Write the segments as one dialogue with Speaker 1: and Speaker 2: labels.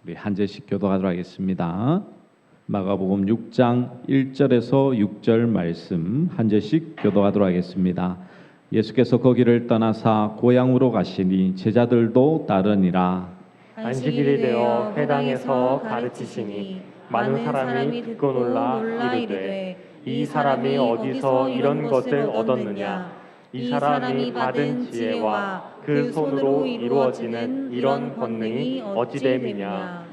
Speaker 1: 우리 한 절씩 교도하도록 하겠습니다. 마가복음 6장 1절에서 6절 말씀 한 절씩 교도하도록 하겠습니다. 예수께서 거기를 떠나사 고향으로 가시니 제자들도 따르니라.
Speaker 2: 안식일이 되어 회당에서 가르치시니 많은 사람이 듣고 놀라 이르되 이 사람이 어디서 이런 것을 얻었느냐. 이 사람이 받은 지혜와 그 손으로 이루어지는 이런 권능이 어찌 됨이냐.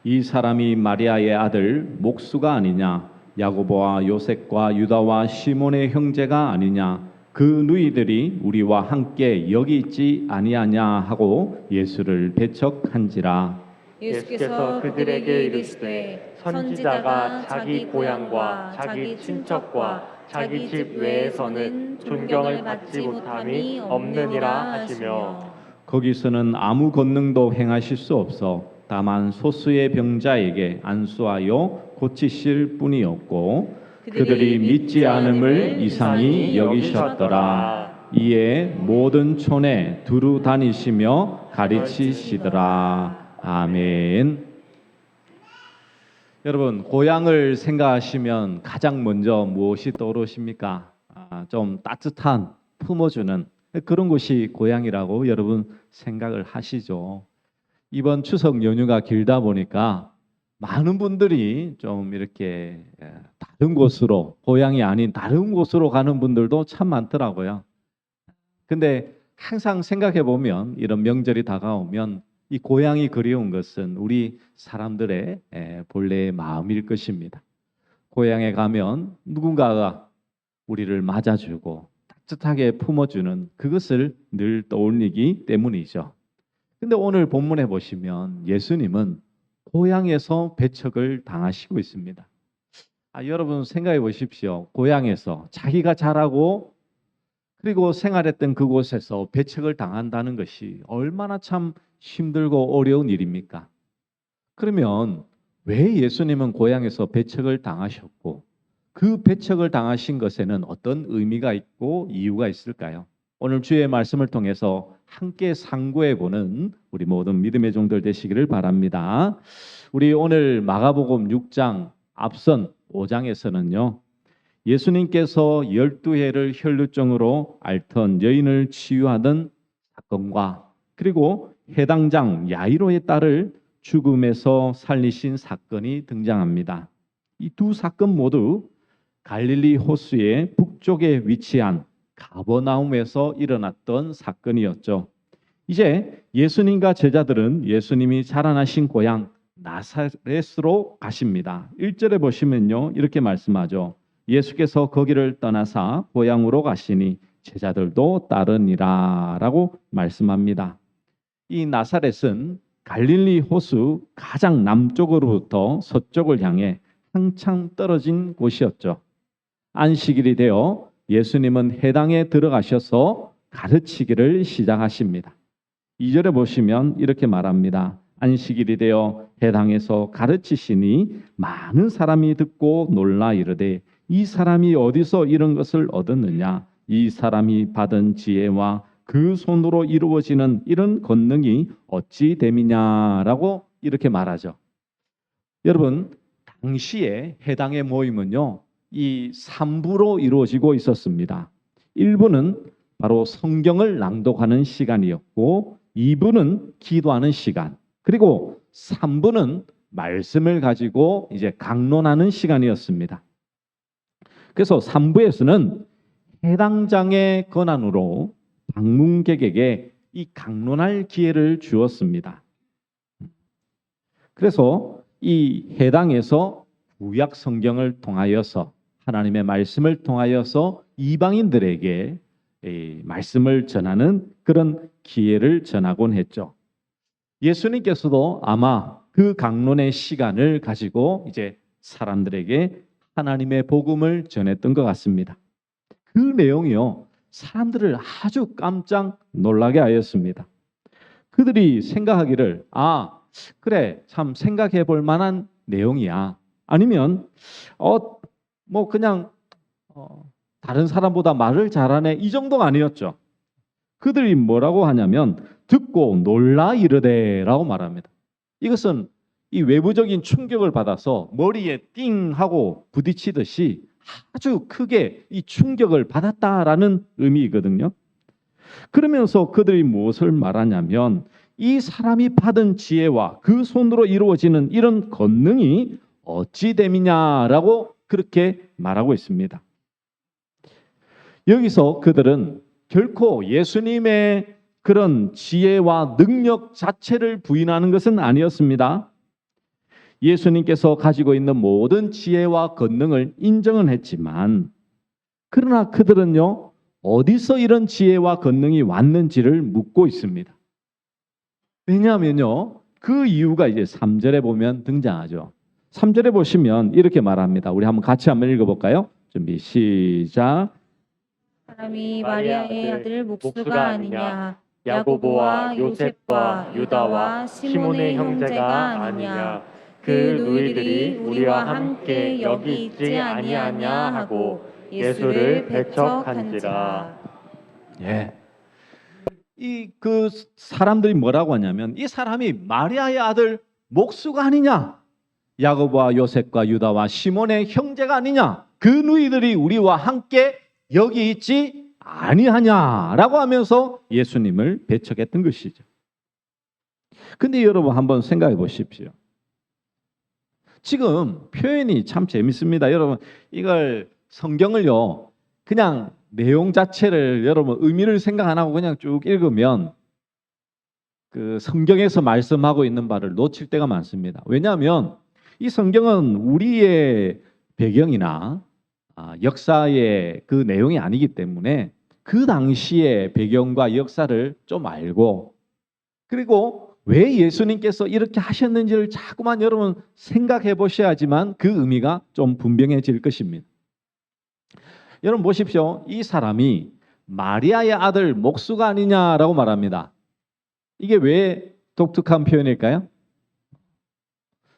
Speaker 1: 이 사람이 마리아의 아들 목수가 아니냐. 야고보와 요셉과 유다와 시몬의 형제가 아니냐. 그 누이들이 우리와 함께 여기 있지 아니하냐 하고 예수를 배척한지라.
Speaker 2: 예수께서 그들에게 이르시되 선지자가 자기 고향과 자기 친척과 자기 집 외에서는 존경을 받지 못함이 없느니라 하시며,
Speaker 1: 거기서는 아무 권능도 행하실 수 없어 다만 소수의 병자에게 안수하여 고치실 뿐이었고 그들이 믿지 않음을 이상히 여기셨더라. 이에 모든 촌에 두루 다니시며 가르치시더라. 아멘. 여러분, 고향을 생각하시면 가장 먼저 무엇이 떠오르십니까? 좀 따뜻한, 품어주는 그런 곳이 고향이라고 여러분 생각을 하시죠. 이번 추석 연휴가 길다 보니까 많은 분들이 좀 이렇게 다른 곳으로, 고향이 아닌 다른 곳으로 가는 분들도 참 많더라고요. 근데 항상 생각해 보면 이런 명절이 다가오면 이 고향이 그리운 것은 우리 사람들의 본래의 마음일 것입니다. 고향에 가면 누군가가 우리를 맞아주고 따뜻하게 품어주는 그것을 늘 떠올리기 때문이죠. 근데 오늘 본문에 보시면 예수님은 고향에서 배척을 당하시고 있습니다. 여러분 생각해 보십시오. 고향에서 자기가 자라고 그리고 생활했던 그곳에서 배척을 당한다는 것이 얼마나 참 힘들고 어려운 일입니까? 그러면 왜 예수님은 고향에서 배척을 당하셨고 그 배척을 당하신 것에는 어떤 의미가 있고 이유가 있을까요? 오늘 주의 말씀을 통해서 함께 상고해보는 우리 모든 믿음의 종들 되시기를 바랍니다. 우리 오늘 마가복음 6장 앞선 5장에서는요. 예수님께서 12해를 혈루증으로 앓던 여인을 치유하던 사건과 그리고 해당장 야이로의 딸을 죽음에서 살리신 사건이 등장합니다. 이 두 사건 모두 갈릴리 호수의 북쪽에 위치한 가버나움에서 일어났던 사건이었죠. 이제 예수님과 제자들은 예수님이 자라나신 고향 나사렛으로 가십니다. 1절에 보시면요. 이렇게 말씀하죠. 예수께서 거기를 떠나사 고향으로 가시니 제자들도 따르니라 라고 말씀합니다. 이 나사렛은 갈릴리 호수 가장 남쪽으로부터 서쪽을 향해 한참 떨어진 곳이었죠. 안식일이 되어 예수님은 해당에 들어가셔서 가르치기를 시작하십니다. 2절에 보시면 이렇게 말합니다. 안식일이 되어 해당에서 가르치시니 많은 사람이 듣고 놀라 이르되 이 사람이 어디서 이런 것을 얻었느냐. 이 사람이 받은 지혜와 그 손으로 이루어지는 이런 권능이 어찌 됨이냐라고 이렇게 말하죠. 여러분, 당시에 해당의 모임은요. 이 3부로 이루어지고 있었습니다. 1부는 바로 성경을 낭독하는 시간이었고 2부는 기도하는 시간, 그리고 3부는 말씀을 가지고 이제 강론하는 시간이었습니다. 그래서 3부에서는 해당장의 권한으로 방문객에게 이 강론할 기회를 주었습니다. 그래서 이 해당에서 구약 성경을 통하여서 하나님의 말씀을 통하여서 이방인들에게 말씀을 전하는 그런 기회를 전하곤 했죠. 예수님께서도 아마 그 강론의 시간을 가지고 이제 사람들에게 하나님의 복음을 전했던 것 같습니다. 그 내용이요, 사람들을 아주 깜짝 놀라게 하였습니다. 그들이 생각하기를 그래, 참 생각해 볼 만한 내용이야. 아니면 그냥 다른 사람보다 말을 잘하네, 이 정도가 아니었죠. 그들이 뭐라고 하냐면 듣고 놀라 이르되 라고 말합니다. 이것은 이 외부적인 충격을 받아서 머리에 띵 하고 부딪히듯이 아주 크게 이 충격을 받았다라는 의미이거든요. 그러면서 그들이 무엇을 말하냐면 이 사람이 받은 지혜와 그 손으로 이루어지는 이런 권능이 어찌 됨이냐라고 그렇게 말하고 있습니다. 여기서 그들은 결코 예수님의 그런 지혜와 능력 자체를 부인하는 것은 아니었습니다. 예수님께서 가지고 있는 모든 지혜와 권능을 인정은 했지만 그러나 그들은요, 어디서 이런 지혜와 권능이 왔는지를 묻고 있습니다. 왜냐하면요, 그 이유가 이제 3절에 보면 등장하죠. 3절에 보시면 이렇게 말합니다. 우리 같이 한번 읽어볼까요? 준비 시작.
Speaker 3: 사람이 마리아의 아들 목수가 아니냐, 야고보와 요셉과 유다와 시몬의 형제가 아니냐, 그 누이들이 우리와 함께 여기 있지 아니하냐 하고 예수를 배척한지라.
Speaker 1: 예. 그 사람들이 뭐라고 하냐면 이 사람이 마리아의 아들 목수가 아니냐, 야고보와 요셉과 유다와 시몬의 형제가 아니냐, 그 누이들이 우리와 함께 여기 있지 아니하냐라고 하면서 예수님을 배척했던 것이죠. 근데 여러분 한번 생각해 보십시오. 지금 표현이 참 재밌습니다. 여러분 이걸 성경을요 그냥 내용 자체를 여러분 의미를 생각 안 하고 그냥 쭉 읽으면 그 성경에서 말씀하고 있는 바를 놓칠 때가 많습니다. 왜냐하면 이 성경은 우리의 배경이나 역사의 그 내용이 아니기 때문에 그 당시의 배경과 역사를 좀 알고 그리고 왜 예수님께서 이렇게 하셨는지를 자꾸만 여러분 생각해 보셔야지만 그 의미가 좀 분명해질 것입니다. 여러분 보십시오. 이 사람이 마리아의 아들 목수가 아니냐라고 말합니다. 이게 왜 독특한 표현일까요?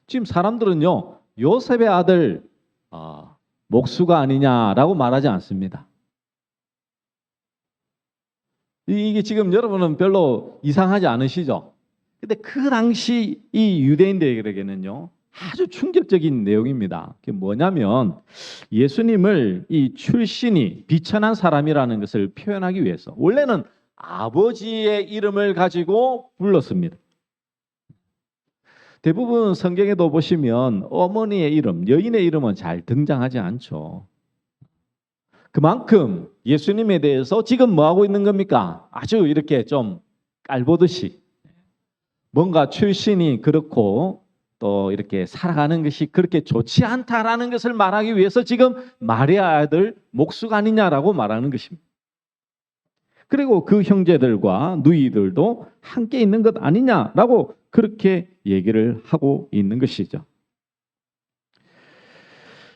Speaker 1: 지금 사람들은요 요셉의 아들 목수가 아니냐라고 말하지 않습니다. 이게 지금 여러분은 별로 이상하지 않으시죠? 근데 그 당시 이 유대인들에게는요 아주 충격적인 내용입니다. 그게 뭐냐면 예수님을 이 출신이 비천한 사람이라는 것을 표현하기 위해서 원래는 아버지의 이름을 가지고 불렀습니다. 대부분 성경에도 보시면 어머니의 이름, 여인의 이름은 잘 등장하지 않죠. 그만큼 예수님에 대해서 지금 뭐 하고 있는 겁니까? 아주 이렇게 좀 깔보듯이 뭔가 출신이 그렇고 또 이렇게 살아가는 것이 그렇게 좋지 않다라는 것을 말하기 위해서 지금 마리아 아들 목수가 아니냐라고 말하는 것입니다. 그리고 그 형제들과 누이들도 함께 있는 것 아니냐라고 그렇게 얘기를 하고 있는 것이죠.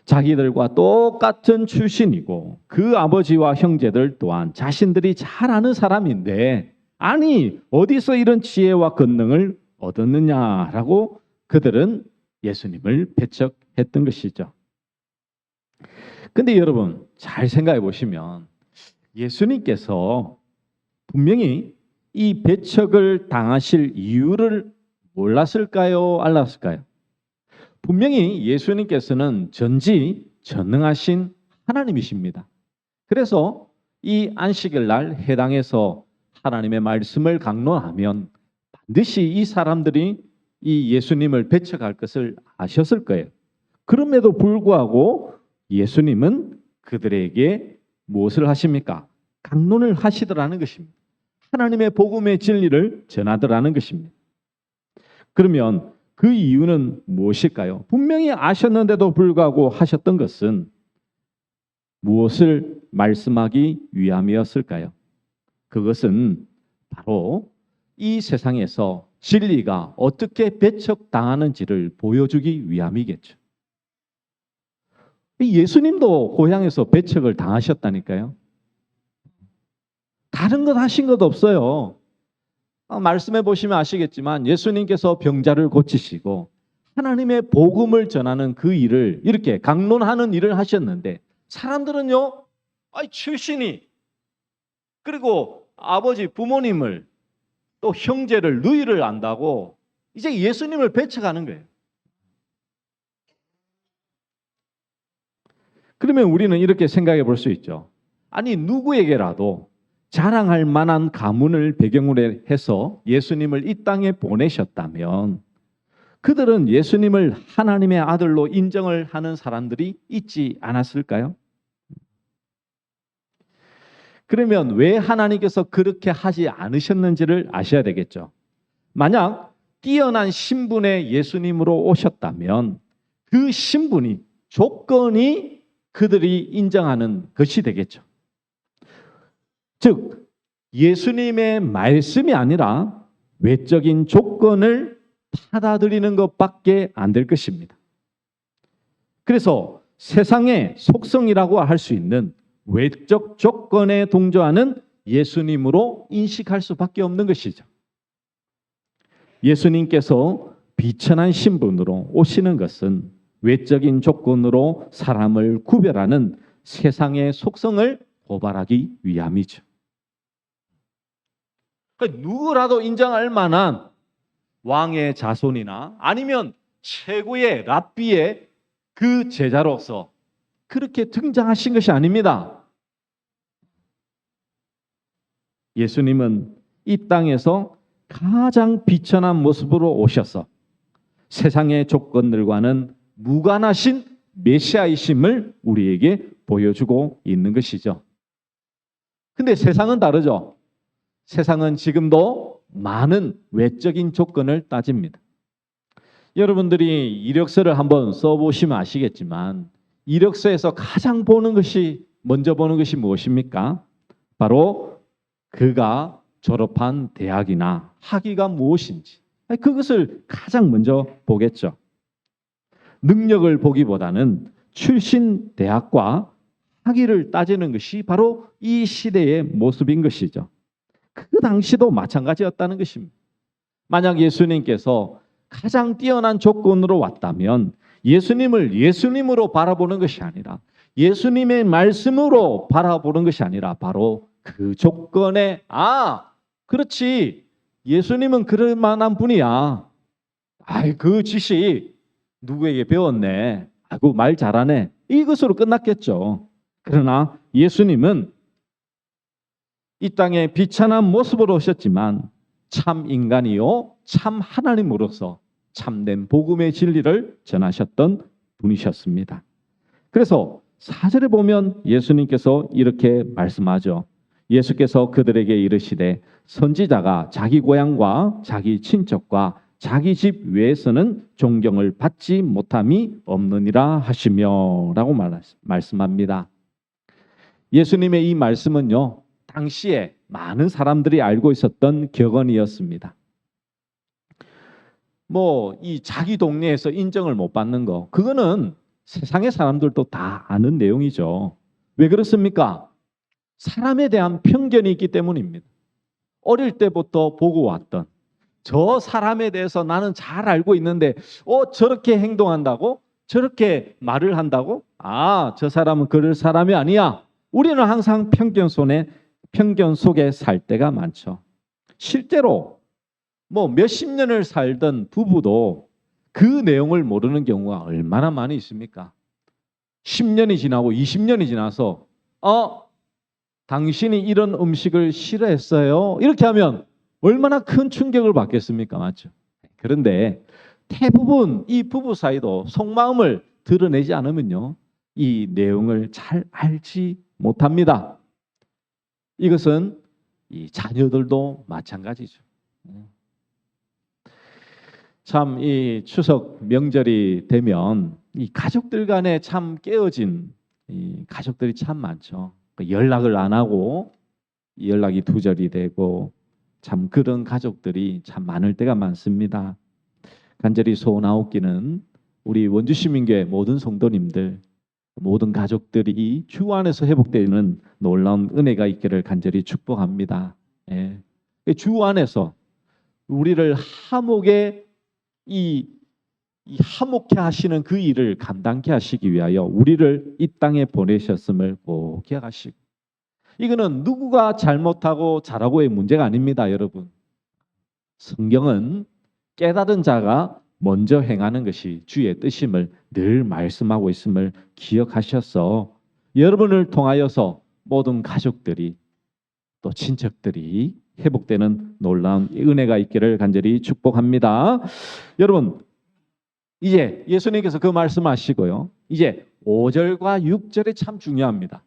Speaker 1: 자기들과 똑같은 출신이고 그 아버지와 형제들 또한 자신들이 잘 아는 사람인데 아니 어디서 이런 지혜와 권능을 얻었느냐라고 그들은 예수님을 배척했던 것이죠. 근데 여러분 잘 생각해 보시면 예수님께서 분명히 이 배척을 당하실 이유를 몰랐을까요? 알았을까요? 분명히 예수님께서는 전지전능하신 하나님이십니다. 그래서 이 안식일 날 해당해서 하나님의 말씀을 강론하면 반드시 이 사람들이 이 예수님을 배척할 것을 아셨을 거예요. 그럼에도 불구하고 예수님은 그들에게 무엇을 하십니까? 강론을 하시더라는 것입니다. 하나님의 복음의 진리를 전하더라는 것입니다. 그러면 그 이유는 무엇일까요? 분명히 아셨는데도 불구하고 하셨던 것은 무엇을 말씀하기 위함이었을까요? 그것은 바로 이 세상에서 진리가 어떻게 배척당하는지를 보여주기 위함이겠죠. 예수님도 고향에서 배척을 당하셨다니까요. 다른 것 하신 것 없어요. 말씀해 보시면 아시겠지만 예수님께서 병자를 고치시고 하나님의 복음을 전하는 그 일을 이렇게 강론하는 일을 하셨는데 사람들은요, 출신이 그리고 아버지 부모님을 또 형제를 누이를 안다고 이제 예수님을 배척하는 거예요. 그러면 우리는 이렇게 생각해 볼 수 있죠. 아니, 누구에게라도 자랑할 만한 가문을 배경으로 해서 예수님을 이 땅에 보내셨다면 그들은 예수님을 하나님의 아들로 인정을 하는 사람들이 있지 않았을까요? 그러면 왜 하나님께서 그렇게 하지 않으셨는지를 아셔야 되겠죠. 만약 뛰어난 신분의 예수님으로 오셨다면 그 신분이, 조건이 그들이 인정하는 것이 되겠죠. 즉, 예수님의 말씀이 아니라 외적인 조건을 받아들이는 것밖에 안 될 것입니다. 그래서 세상의 속성이라고 할 수 있는 외적 조건에 동조하는 예수님으로 인식할 수밖에 없는 것이죠. 예수님께서 비천한 신분으로 오시는 것은 외적인 조건으로 사람을 구별하는 세상의 속성을 고발하기 위함이죠. 그러니까 누구라도 인정할 만한 왕의 자손이나 아니면 최고의 랍비의 그 제자로서 그렇게 등장하신 것이 아닙니다. 예수님은 이 땅에서 가장 비천한 모습으로 오셔서 세상의 조건들과는 무관하신 메시아이심을 우리에게 보여주고 있는 것이죠. 근데 세상은 다르죠. 세상은 지금도 많은 외적인 조건을 따집니다. 여러분들이 이력서를 한번 써보시면 아시겠지만 이력서에서 가장 먼저 보는 것이 무엇입니까? 바로 그가 졸업한 대학이나 학위가 무엇인지 그것을 가장 먼저 보겠죠. 능력을 보기보다는 출신 대학과 학위를 따지는 것이 바로 이 시대의 모습인 것이죠. 그 당시도 마찬가지였다는 것입니다. 만약 예수님께서 가장 뛰어난 조건으로 왔다면 예수님을 예수님으로 바라보는 것이 아니라 예수님의 말씀으로 바라보는 것이 아니라 바로 그 조건에 그렇지, 예수님은 그럴 만한 분이야. 그 지식 누구에게 배웠네. 아이고 말 잘하네. 이것으로 끝났겠죠. 그러나 예수님은 이 땅에 비천한 모습으로 오셨지만 참 인간이요 참 하나님으로서 참된 복음의 진리를 전하셨던 분이셨습니다. 그래서 4절에 보면 예수님께서 이렇게 말씀하죠. 예수께서 그들에게 이르시되 선지자가 자기 고향과 자기 친척과 자기 집 외에서는 존경을 받지 못함이 없느니라 하시며 라고 말씀합니다. 예수님의 이 말씀은요, 당시에 많은 사람들이 알고 있었던 격언이었습니다. 이 자기 동네에서 인정을 못 받는 거, 그거는 세상의 사람들도 다 아는 내용이죠. 왜 그렇습니까? 사람에 대한 편견이 있기 때문입니다. 어릴 때부터 보고 왔던 저 사람에 대해서 나는 잘 알고 있는데 저렇게 행동한다고? 저렇게 말을 한다고? 저 사람은 그럴 사람이 아니야. 우리는 항상 편견 속에 살 때가 많죠. 실제로 몇십 년을 살던 부부도 그 내용을 모르는 경우가 얼마나 많이 있습니까? 10년이 지나고 20년이 지나서 당신이 이런 음식을 싫어했어요. 이렇게 하면 얼마나 큰 충격을 받겠습니까? 맞죠? 그런데 대부분 이 부부 사이도 속마음을 드러내지 않으면요, 이 내용을 잘 알지 못합니다. 이것은 이 자녀들도 마찬가지죠. 참 이 추석 명절이 되면 이 가족들 간에 참 깨어진 이 가족들이 참 많죠. 연락을 안 하고 연락이 두절이 되고 참 그런 가족들이 참 많을 때가 많습니다. 간절히 소원하옵기는 우리 원주시민교회 모든 성도님들, 모든 가족들이 주 안에서 회복되는 놀라운 은혜가 있기를 간절히 축복합니다. 주 안에서 우리를 화목해 하시는 그 일을 감당케 하시기 위하여 우리를 이 땅에 보내셨음을 꼭 기억하시고, 이거는 누구가 잘못하고 잘하고의 문제가 아닙니다, 여러분. 성경은 깨달은 자가 먼저 행하는 것이 주의 뜻임을 늘 말씀하고 있음을 기억하셔서 여러분을 통하여서 모든 가족들이 또 친척들이 회복되는 놀라운 은혜가 있기를 간절히 축복합니다. 여러분, 이제 예수님께서 그 말씀하시고요. 이제 5절과 6절이 참 중요합니다.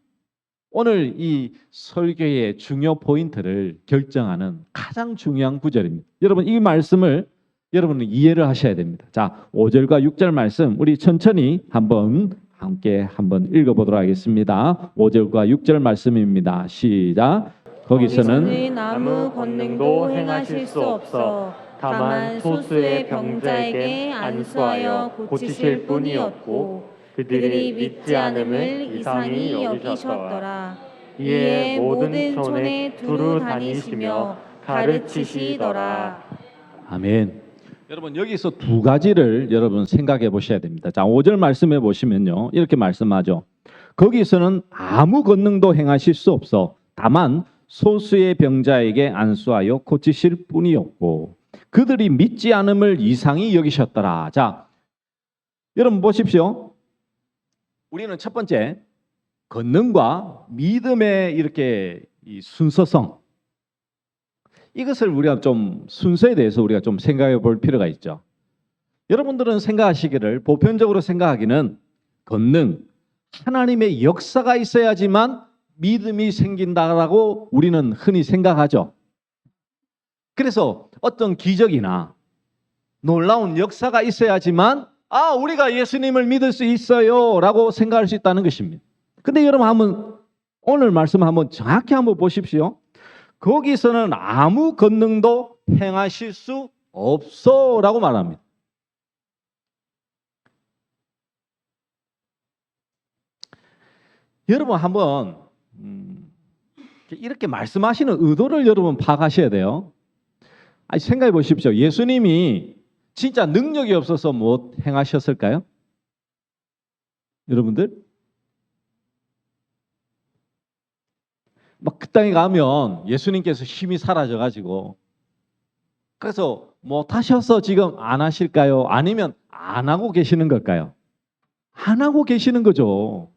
Speaker 1: 오늘 이 설교의 중요 포인트를 결정하는 가장 중요한 구절입니다. 여러분, 이 말씀을 여러분은 이해를 하셔야 됩니다. 자, 5절과 6절 말씀 우리 천천히 함께 읽어보도록 하겠습니다. 5절과 6절 말씀입니다. 시작. 거기서는
Speaker 3: 아무 권능도 행하실 수 없어 다만 소수의 병자에게 안수하여 고치실 뿐이었고 그들이 믿지 않음을 이상히 여기셨더라. 이에 모든 촌에 두루 다니시며 가르치시더라.
Speaker 1: 아멘. 여러분, 여기서 두 가지를 여러분 생각해 보셔야 됩니다. 자, 5절 말씀해 보시면요. 이렇게 말씀하죠. 거기서는 아무 권능도 행하실 수 없어 다만 소수의 병자에게 안수하여 고치실 뿐이었고 그들이 믿지 않음을 이상히 여기셨더라. 자, 여러분 보십시오. 우리는 첫 번째 권능과 믿음의 이렇게 이 순서성, 이것을 우리가 좀 순서에 대해서 우리가 좀 생각해 볼 필요가 있죠. 여러분들은 생각하시기를 보편적으로 생각하기는 권능, 하나님의 역사가 있어야지만 믿음이 생긴다라고 우리는 흔히 생각하죠. 그래서 어떤 기적이나 놀라운 역사가 있어야지만 우리가 예수님을 믿을 수 있어요 라고 생각할 수 있다는 것입니다. 근데 여러분 오늘 말씀 한번 정확히 한번 보십시오. 거기서는 아무 권능도 행하실 수 없어 라고 말합니다. 여러분 한번 이렇게 말씀하시는 의도를 여러분 파악하셔야 돼요. 생각해 보십시오. 예수님이 진짜 능력이 없어서 못 행하셨을까요? 여러분들? 막 그 땅에 가면 예수님께서 힘이 사라져가지고 그래서 못하셔서 지금 안 하실까요? 아니면 안 하고 계시는 걸까요? 안 하고 계시는 거죠.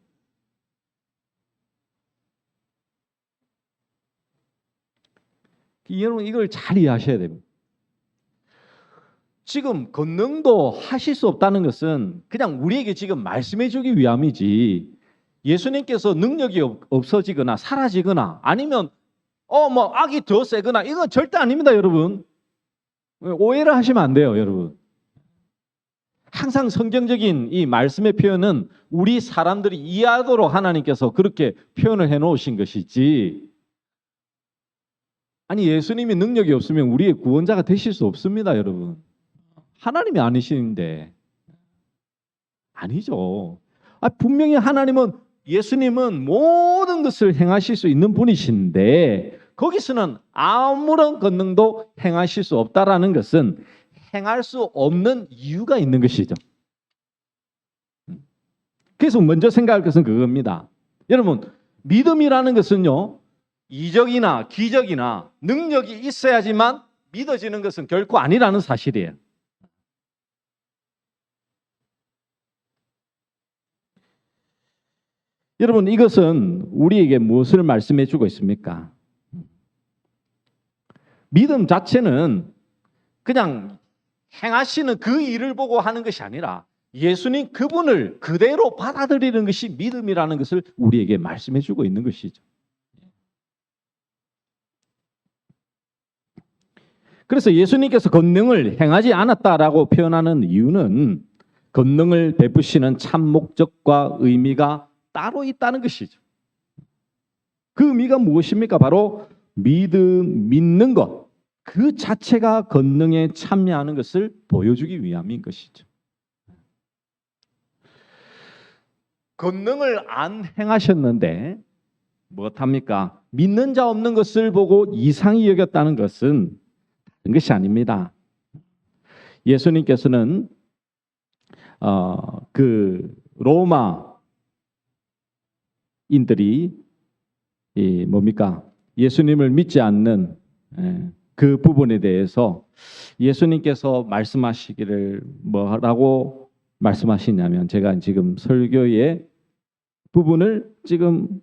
Speaker 1: 여러분 이걸 잘 이해하셔야 됩니다. 지금 권능도 하실 수 없다는 것은 그냥 우리에게 지금 말씀해 주기 위함이지 예수님께서 능력이 없어지거나 사라지거나 아니면 악이 더 세거나 이건 절대 아닙니다, 여러분. 오해를 하시면 안 돼요, 여러분. 항상 성경적인 이 말씀의 표현은 우리 사람들이 이해하도록 하나님께서 그렇게 표현을 해 놓으신 것이지 예수님이 능력이 없으면 우리의 구원자가 되실 수 없습니다, 여러분. 하나님이 아니시는데. 아니죠. 분명히 예수님은 모든 것을 행하실 수 있는 분이신데 거기서는 아무런 권능도 행하실 수 없다라는 것은 행할 수 없는 이유가 있는 것이죠. 그래서 먼저 생각할 것은 그겁니다. 여러분, 믿음이라는 것은요, 이적이나 기적이나 능력이 있어야지만 믿어지는 것은 결코 아니라는 사실이에요. 여러분, 이것은 우리에게 무엇을 말씀해 주고 있습니까? 믿음 자체는 그냥 행하시는 그 일을 보고 하는 것이 아니라 예수님 그분을 그대로 받아들이는 것이 믿음이라는 것을 우리에게 말씀해 주고 있는 것이죠. 그래서 예수님께서 권능을 행하지 않았다라고 표현하는 이유는 권능을 베푸시는 참 목적과 의미가 따로 있다는 것이죠. 그 의미가 무엇입니까? 바로 믿는 것, 그 자체가 권능에 참여하는 것을 보여주기 위함인 것이죠. 권능을 안 행하셨는데 무엇합니까? 믿는 자 없는 것을 보고 이상히 여겼다는 것은 다른 것이 아닙니다. 예수님께서는 그 로마 인들이 예수님을 믿지 않는 그 부분에 대해서 예수님께서 말씀하시기를 뭐라고 말씀하시냐면, 제가 지금 설교의 부분을 지금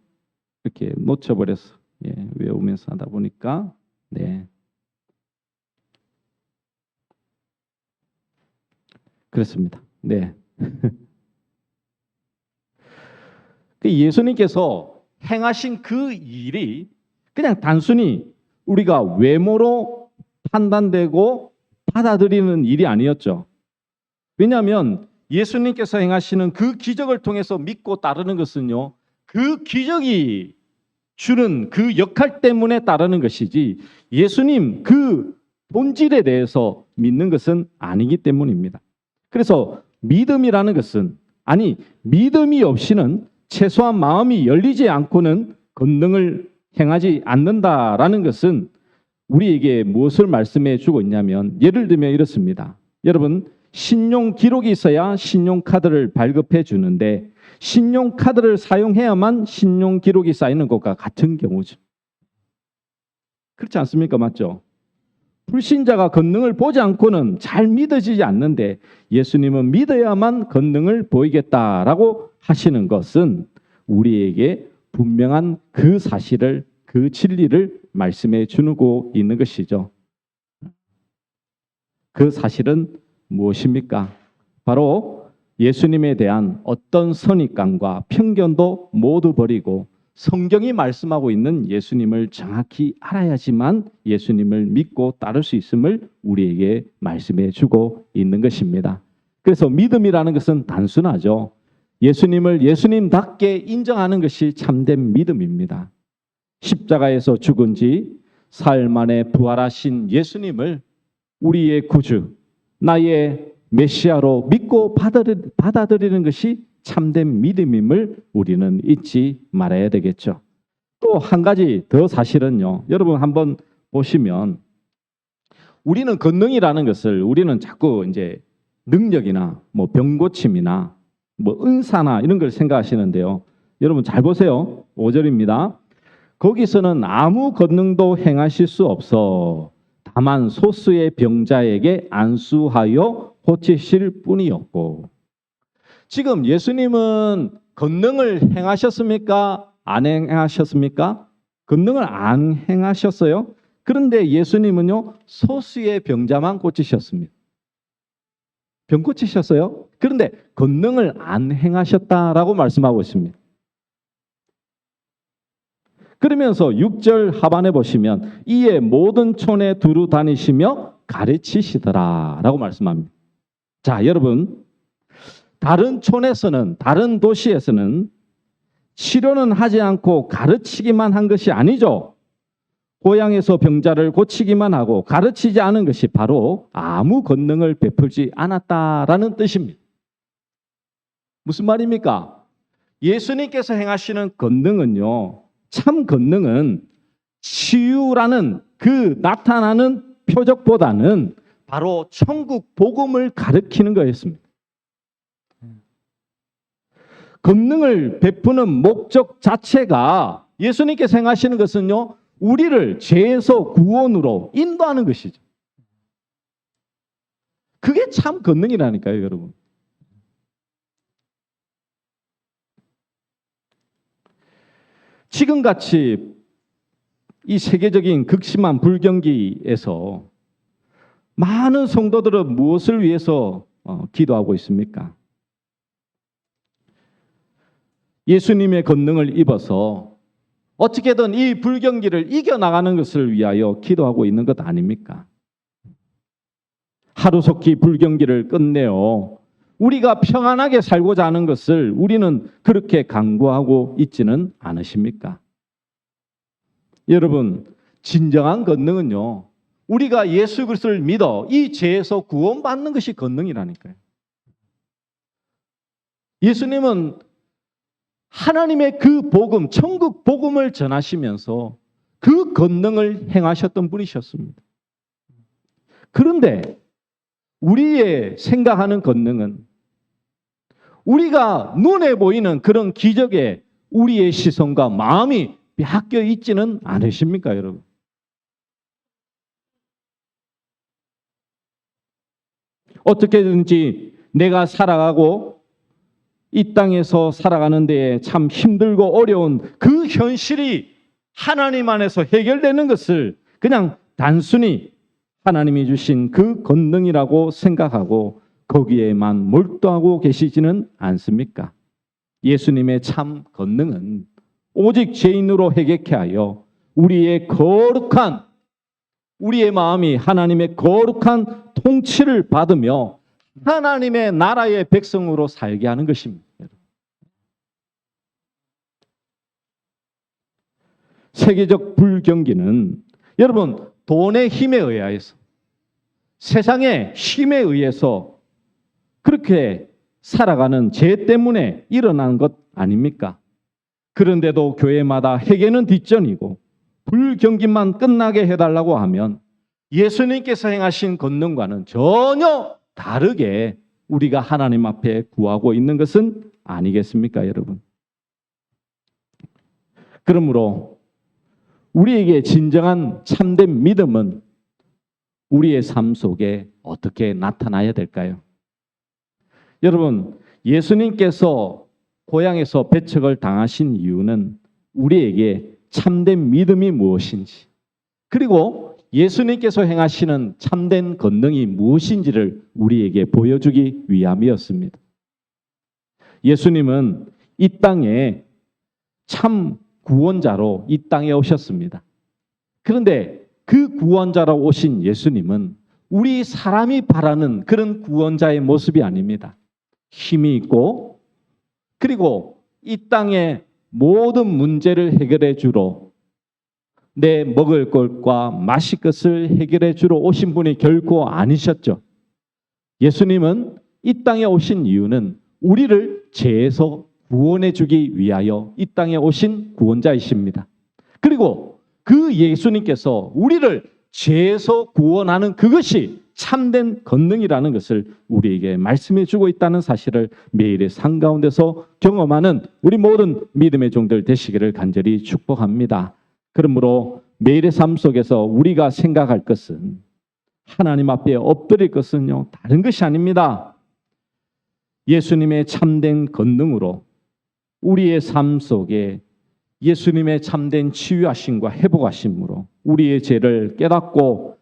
Speaker 1: 이렇게 놓쳐버렸어. 예, 외우면서 하다 보니까. 네. 그렇습니다. 네. 예수님께서 행하신 그 일이 그냥 단순히 우리가 외모로 판단되고 받아들이는 일이 아니었죠. 왜냐하면 예수님께서 행하시는 그 기적을 통해서 믿고 따르는 것은요, 그 기적이 주는 그 역할 때문에 따르는 것이지 예수님 그 본질에 대해서 믿는 것은 아니기 때문입니다. 그래서 믿음이라는 것은, 아니 믿음이 없이는 최소한 마음이 열리지 않고는 권능을 행하지 않는다라는 것은 우리에게 무엇을 말씀해 주고 있냐면, 예를 들면 이렇습니다. 여러분, 신용 기록이 있어야 신용카드를 발급해 주는데 신용카드를 사용해야만 신용 기록이 쌓이는 것과 같은 경우죠. 그렇지 않습니까? 맞죠? 불신자가 권능을 보지 않고는 잘 믿어지지 않는데 예수님은 믿어야만 권능을 보이겠다라고 하시는 것은 우리에게 분명한 그 사실을, 그 진리를 말씀해 주고 있는 것이죠. 그 사실은 무엇입니까? 바로 예수님에 대한 어떤 선입관과 편견도 모두 버리고 성경이 말씀하고 있는 예수님을 정확히 알아야지만 예수님을 믿고 따를 수 있음을 우리에게 말씀해 주고 있는 것입니다. 그래서 믿음이라는 것은 단순하죠. 예수님을 예수님답게 인정하는 것이 참된 믿음입니다. 십자가에서 죽은 지 사흘 만에 부활하신 예수님을 우리의 구주, 나의 메시아로 믿고 받아들이는 것이 참된 믿음임을 우리는 잊지 말아야 되겠죠. 또 한 가지 더 사실은요, 여러분 한번 보시면 우리는 권능이라는 것을 우리는 자꾸 이제 능력이나 뭐 병고침이나 뭐 은사나 이런 걸 생각하시는데요. 여러분 잘 보세요. 5절입니다. 거기서는 아무 권능도 행하실 수 없어 다만 소수의 병자에게 안수하여 고치실 뿐이었고. 지금 예수님은 권능을 행하셨습니까? 안 행하셨습니까? 권능을 안 행하셨어요. 그런데 예수님은요, 소수의 병자만 고치셨습니다. 병 고치셨어요. 그런데 권능을 안 행하셨다라고 말씀하고 있습니다. 그러면서 6절 하반에 보시면 이에 모든 촌에 두루 다니시며 가르치시더라 라고 말씀합니다. 자, 여러분, 다른 촌에서는, 다른 도시에서는 치료는 하지 않고 가르치기만 한 것이 아니죠. 고향에서 병자를 고치기만 하고 가르치지 않은 것이 바로 아무 권능을 베풀지 않았다라는 뜻입니다. 무슨 말입니까? 예수님께서 행하시는 권능은요, 참 권능은 치유라는 그 나타나는 표적보다는 바로 천국 복음을 가르치는 거였습니다. 권능을 베푸는 목적 자체가 예수님께서 행하시는 것은요, 우리를 죄에서 구원으로 인도하는 것이죠. 그게 참 권능이라니까요, 여러분. 지금같이 이 세계적인 극심한 불경기에서 많은 성도들은 무엇을 위해서 기도하고 있습니까? 예수님의 권능을 입어서 어떻게든 이 불경기를 이겨나가는 것을 위하여 기도하고 있는 것 아닙니까? 하루속히 불경기를 끝내어 우리가 평안하게 살고자 하는 것을 우리는 그렇게 강구하고 있지는 않으십니까? 여러분, 진정한 권능은요, 우리가 예수 그리스도를 믿어 이 죄에서 구원받는 것이 권능이라니까요. 예수님은 하나님의 그 복음, 천국 복음을 전하시면서 그 권능을 행하셨던 분이셨습니다. 그런데 우리의 생각하는 권능은 우리가 눈에 보이는 그런 기적에 우리의 시선과 마음이 빼앗겨 있지는 않으십니까, 여러분? 어떻게든지 내가 살아가고 이 땅에서 살아가는 데에 참 힘들고 어려운 그 현실이 하나님 안에서 해결되는 것을 그냥 단순히 하나님이 주신 그 권능이라고 생각하고 거기에만 몰두하고 계시지는 않습니까? 예수님의 참 권능은 오직 죄인으로 회개케 하여 우리의 마음이 하나님의 거룩한 통치를 받으며 하나님의 나라의 백성으로 살게 하는 것입니다. 세계적 불경기는 여러분 돈의 힘에 의해서 세상의 힘에 의해서 그렇게 살아가는 죄 때문에 일어난 것 아닙니까? 그런데도 교회마다 회개는 뒷전이고 불경기만 끝나게 해달라고 하면 예수님께서 행하신 권능과는 전혀 다르게 우리가 하나님 앞에 구하고 있는 것은 아니겠습니까, 여러분? 그러므로 우리에게 진정한 참된 믿음은 우리의 삶 속에 어떻게 나타나야 될까요? 여러분, 예수님께서 고향에서 배척을 당하신 이유는 우리에게 참된 믿음이 무엇인지, 그리고 예수님께서 행하시는 참된 권능이 무엇인지를 우리에게 보여주기 위함이었습니다. 예수님은 이 땅에 참 구원자로 이 땅에 오셨습니다. 그런데 그 구원자로 오신 예수님은 우리 사람이 바라는 그런 구원자의 모습이 아닙니다. 힘이 있고 그리고 이 땅의 모든 문제를 해결해 주러 내 먹을 것과 마실 것을 해결해 주러 오신 분이 결코 아니셨죠. 예수님은 이 땅에 오신 이유는 우리를 죄에서 구원해 주기 위하여 이 땅에 오신 구원자이십니다. 그리고 그 예수님께서 우리를 죄에서 구원하는 그것이 참된 권능이라는 것을 우리에게 말씀해 주고 있다는 사실을 매일의 삶 가운데서 경험하는 우리 모든 믿음의 종들 되시기를 간절히 축복합니다. 그러므로 매일의 삶 속에서 우리가 생각할 것은 하나님 앞에 엎드릴 것은요 다른 것이 아닙니다. 예수님의 참된 권능으로 우리의 삶 속에 예수님의 참된 치유하심과 회복하심으로 우리의 죄를 깨닫고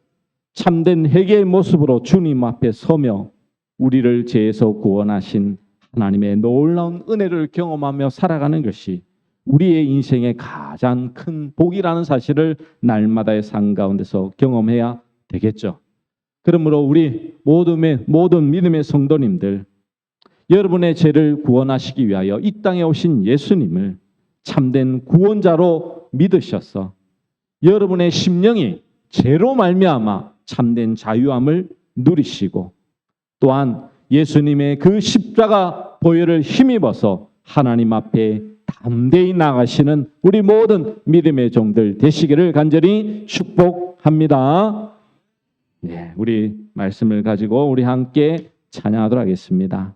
Speaker 1: 참된 회개의 모습으로 주님 앞에 서며 우리를 죄에서 구원하신 하나님의 놀라운 은혜를 경험하며 살아가는 것이 우리의 인생의 가장 큰 복이라는 사실을 날마다의 삶 가운데서 경험해야 되겠죠. 그러므로 우리 모든 믿음의 성도님들, 여러분의 죄를 구원하시기 위하여 이 땅에 오신 예수님을 참된 구원자로 믿으셔서 여러분의 심령이 죄로 말미암아 참된 자유함을 누리시고 또한 예수님의 그 십자가 보혈을 힘입어서 하나님 앞에 담대히 나가시는 우리 모든 믿음의 종들 되시기를 간절히 축복합니다. 네, 우리 말씀을 가지고 우리 함께 찬양하도록 하겠습니다.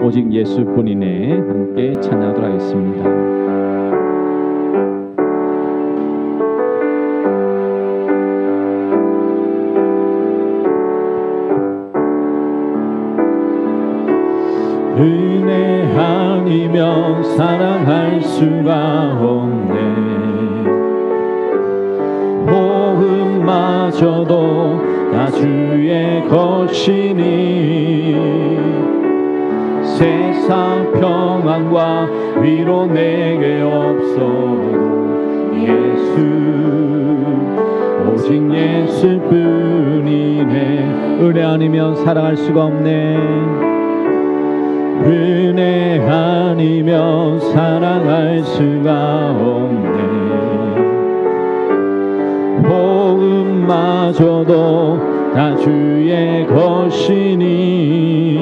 Speaker 1: 오직 예수뿐이네 함께 찬양하도록 하겠습니다. 은혜 아니면 사랑할 수가 없네. 호흡마저도 다 주의 것이니 세상 평안과 위로 내게 없어도 오직 예수뿐이네. 은혜 아니면 사랑할 수가 없네. 은혜 아니면 사랑할 수가 없네. 복음마저도 다 주의 것이니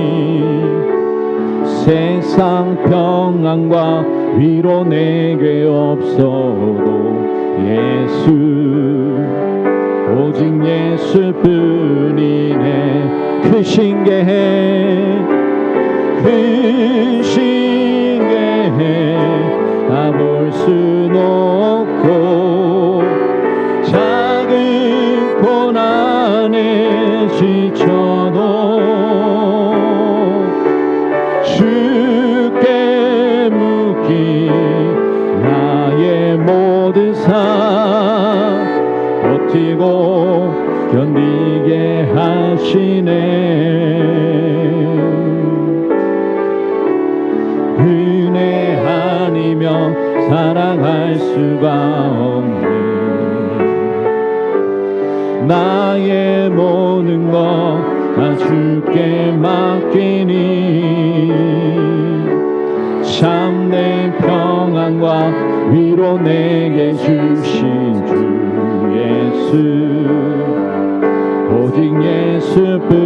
Speaker 1: 세상 평안과 위로 내게 없어도 오직 예수뿐이네. 크신 게 다 볼 순 없고 작은 고난에 지쳐도 견디게 하시네. 은혜 아니면 사랑할 수가 없네. 나의 모든 것 다 주께 맡기니 참된 평안과 위로 내게 주신 주 예수, 오직 예수뿐